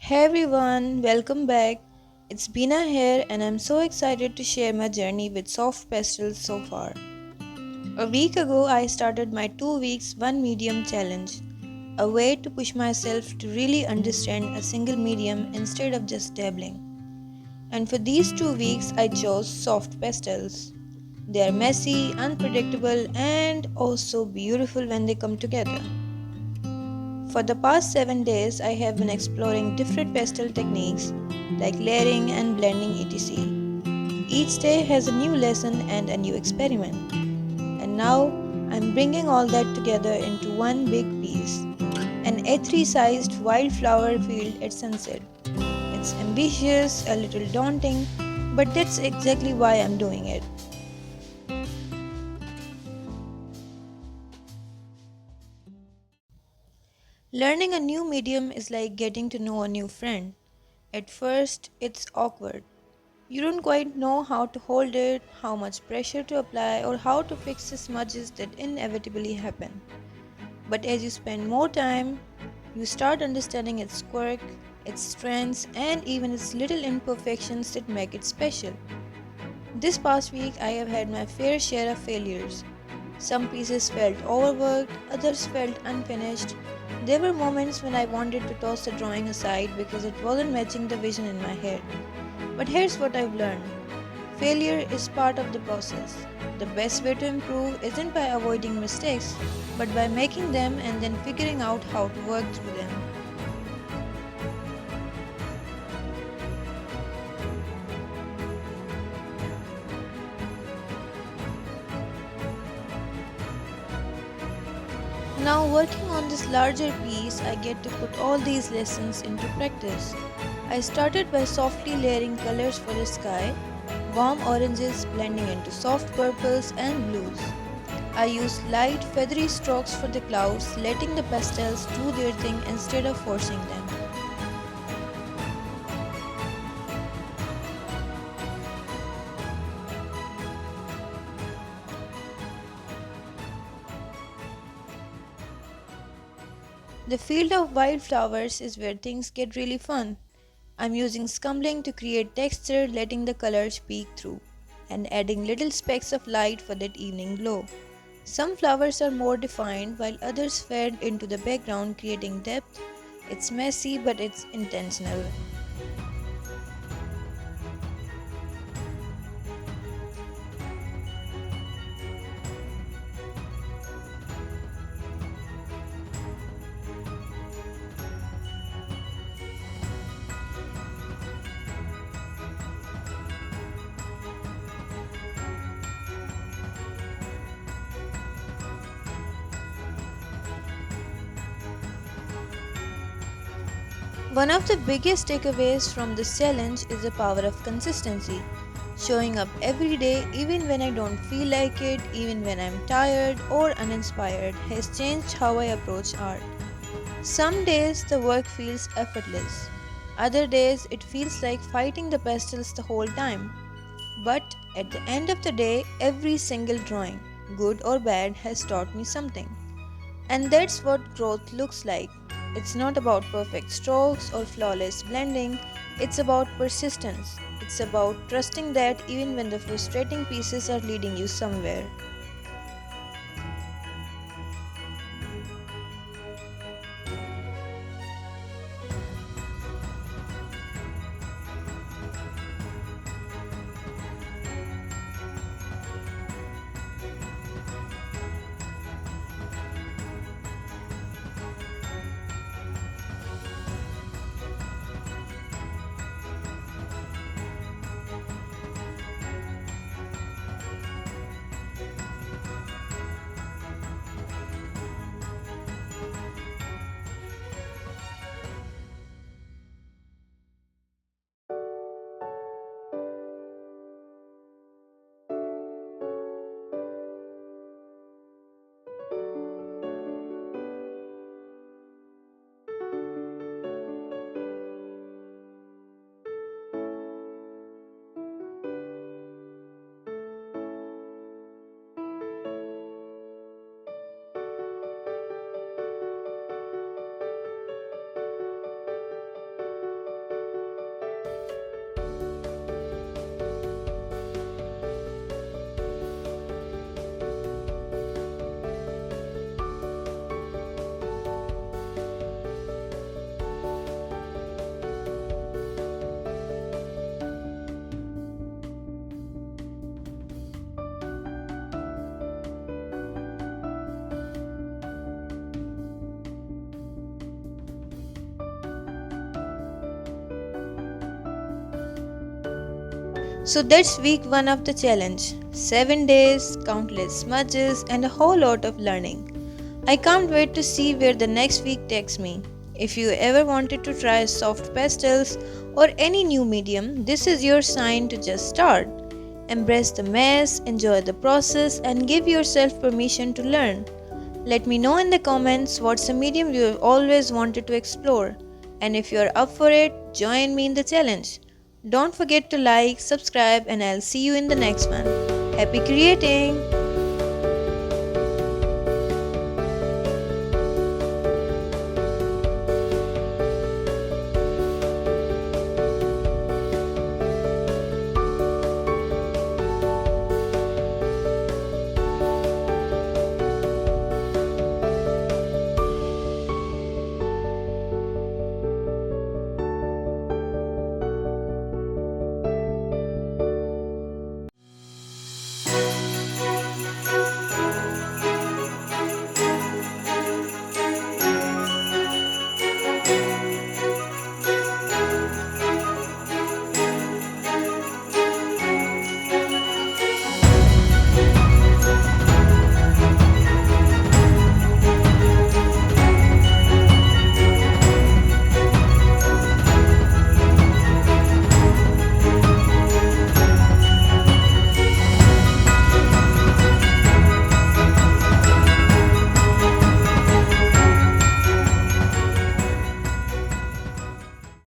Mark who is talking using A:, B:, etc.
A: Hey everyone, welcome back. It's Bina here, and I'm so excited to share my journey with soft pastels so far. A week ago, I started my 2 weeks 1 medium challenge, a way to push myself to really understand a single medium instead of just dabbling. And for these 2 weeks, I chose soft pastels. They are messy, unpredictable, and also beautiful when they come together. For the past 7 days, I have been exploring different pastel techniques like layering and blending etc. Each day has a new lesson and a new experiment. And now I'm bringing all that together into one big piece, an A3 sized wildflower field at sunset. It's ambitious, a little daunting, but that's exactly why I'm doing it. Learning a new medium is like getting to know a new friend. At first, it's awkward. You don't quite know how to hold it, how much pressure to apply, or how to fix the smudges that inevitably happen. But as you spend more time, you start understanding its quirk, its strengths, and even its little imperfections that make it special. This past week, I have had my fair share of failures. Some pieces felt overworked, others felt unfinished. There were moments when I wanted to toss the drawing aside because it wasn't matching the vision in my head. But here's what I've learned: failure is part of the process. The best way to improve isn't by avoiding mistakes, but by making them and then figuring out how to work through them. Now, working on this larger piece, I get to put all these lessons into practice. I started by softly layering colors for the sky, warm oranges blending into soft purples and blues. I used light, feathery strokes for the clouds, letting the pastels do their thing instead of forcing them. The field of wildflowers is where things get really fun. I'm using scumbling to create texture, letting the colors peek through, and adding little specks of light for that evening glow. Some flowers are more defined while others fade into the background, creating depth. It's messy, but it's intentional. One of the biggest takeaways from this challenge is the power of consistency. Showing up every day, even when I don't feel like it, even when I'm tired or uninspired, has changed how I approach art. Some days the work feels effortless, other days it feels like fighting the pastels the whole time. But at the end of the day, every single drawing, good or bad, has taught me something. And that's what growth looks like. It's not about perfect strokes or flawless blending, it's about persistence. It's about trusting that even when the frustrating pieces are leading you somewhere. So that's week 1 of the challenge. 7 days, countless smudges, and a whole lot of learning. I can't wait to see where the next week takes me. If you ever wanted to try soft pastels or any new medium, this is your sign to just start. Embrace the mess, enjoy the process, and give yourself permission to learn. Let me know in the comments what's a medium you have always wanted to explore. And if you're up for it, join me in the challenge. Don't forget to like, subscribe, and I'll see you in the next one. Happy creating!